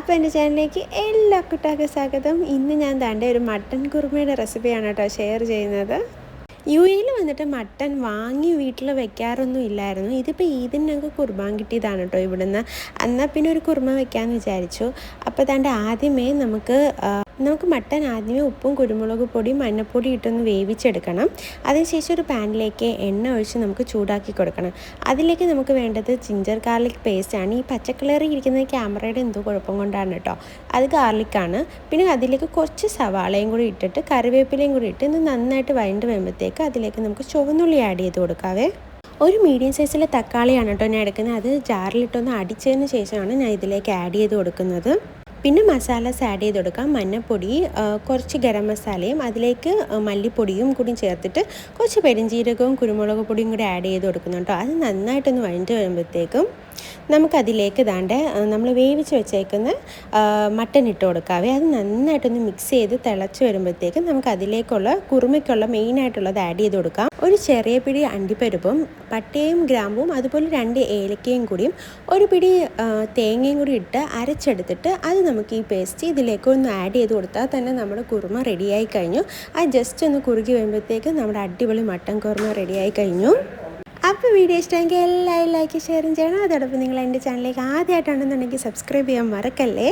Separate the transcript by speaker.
Speaker 1: അപ്പോൾ എൻ്റെ ചാനലിലേക്ക് എല്ലാ കൂട്ടുകാർക്കും സ്വാഗതം. ഇന്ന് ഞാൻ ദാണ്ടെ ഒരു മട്ടൻ കുറുമയുടെ റെസിപ്പിയാണ് കേട്ടോ ഷെയർ ചെയ്യുന്നത്. യുഎയിൽ വന്നിട്ട് മട്ടൻ വാങ്ങി വീട്ടിൽ വെക്കാറൊന്നും ഇല്ലായിരുന്നു. ഇതിപ്പോൾ ഈദിന് ഞങ്ങൾക്ക് കുർബാൻ കിട്ടിയതാണ് കേട്ടോ ഇവിടുന്ന്. എന്നാൽ പിന്നെ ഒരു കുറുമ വെക്കാമെന്ന് വിചാരിച്ചു. അപ്പോൾ ദാണ്ടെ ആദ്യമേ നമുക്ക് മട്ടൻ ആദ്യമേ ഉപ്പും കുരുമുളക് പൊടിയും മഞ്ഞൾപ്പൊടി ഇട്ടൊന്ന് വേവിച്ചെടുക്കണം. അതിനുശേഷം ഒരു പാനിലേക്ക് എണ്ണ ഒഴിച്ച് നമുക്ക് ചൂടാക്കി കൊടുക്കണം. അതിലേക്ക് നമുക്ക് വേണ്ടത് ജിഞ്ചർ ഗാർലിക് പേസ്റ്റാണ്. ഈ പച്ചക്കളറി ഇരിക്കുന്നത് ക്യാമറയുടെ എന്തോ കുഴപ്പം കൊണ്ടാണ് കേട്ടോ. അത് ഗാർലിക്കാണ്. പിന്നെ അതിലേക്ക് കുറച്ച് സവാളയും കൂടി ഇട്ടിട്ട് കറിവേപ്പിലയും കൂടി ഇട്ട് ഇന്ന് നന്നായിട്ട് വഴണ്ട് വരുമ്പോഴത്തേക്ക് അതിലേക്ക് നമുക്ക് ചുവന്നുള്ളി ആഡ് ചെയ്ത് കൊടുക്കാവേ. ഒരു മീഡിയം സൈസിലെ തക്കാളിയാണ് കേട്ടോ ഞാൻ എടുക്കുന്നത്. അത് ജാറിലിട്ടൊന്ന് അടിച്ചതിന് ശേഷമാണ് ഞാൻ ഇതിലേക്ക് ആഡ് ചെയ്ത് കൊടുക്കുന്നത്. പിന്നെ മസാലാസ് ആഡ് ചെയ്ത് കൊടുക്കാം. മഞ്ഞൾപ്പൊടി, കുറച്ച് ഗരം മസാലയും അതിലേക്ക് മല്ലിപ്പൊടിയും കൂടി ചേർത്തിട്ട് കുറച്ച് പെരിഞ്ചീരകവും കുരുമുളക് പൊടിയും കൂടി ആഡ് ചെയ്ത് കൊടുക്കുന്നുണ്ടോ. അത് നന്നായിട്ടൊന്ന് വഴണ്ട് വരുമ്പോഴത്തേക്കും നമുക്കതിലേക്ക് ദാണ്ടെ നമ്മൾ വേവിച്ച് വെച്ചേക്കുന്ന മട്ടൻ ഇട്ട് കൊടുക്കാവേ. അത് നന്നായിട്ടൊന്ന് മിക്സ് ചെയ്ത് തിളച്ച് വരുമ്പോഴത്തേക്കും നമുക്കതിലേക്കുള്ള കുറുമയ്ക്കുള്ള മെയിനായിട്ടുള്ളത് ആഡ് ചെയ്ത് കൊടുക്കാം. ഒരു ചെറിയ പിടി അണ്ടിപ്പരിപ്പും പട്ടയും ഗ്രാമ്പും അതുപോലെ 2 ഏലക്കയും കൂടിയും ഒരു പിടി തേങ്ങയും കൂടി ഇട്ട് അരച്ചെടുത്തിട്ട് അത് നമുക്ക് ഈ പേസ്റ്റ് ഇതിലേക്ക് ഒന്ന് ആഡ് ചെയ്ത് കൊടുത്താൽ തന്നെ നമ്മുടെ കുറുമ റെഡിയായി കഴിഞ്ഞു. അത് ജസ്റ്റ് ഒന്ന് കുറുകി വരുമ്പോഴത്തേക്കും നമ്മുടെ അടിപൊളി മട്ടൻ കുറുമ റെഡിയായി കഴിഞ്ഞു. അപ്പോൾ വീഡിയോ ഇഷ്ടമെങ്കിൽ എല്ലാവരും ലൈക്ക് ഷെയറും ചെയ്യണം. അതോടൊപ്പം നിങ്ങൾ എൻ്റെ ചാനലിലേക്ക് ആദ്യമായിട്ടാണെന്നുണ്ടെങ്കിൽ സബ്സ്ക്രൈബ് ചെയ്യാൻ മറക്കല്ലേ.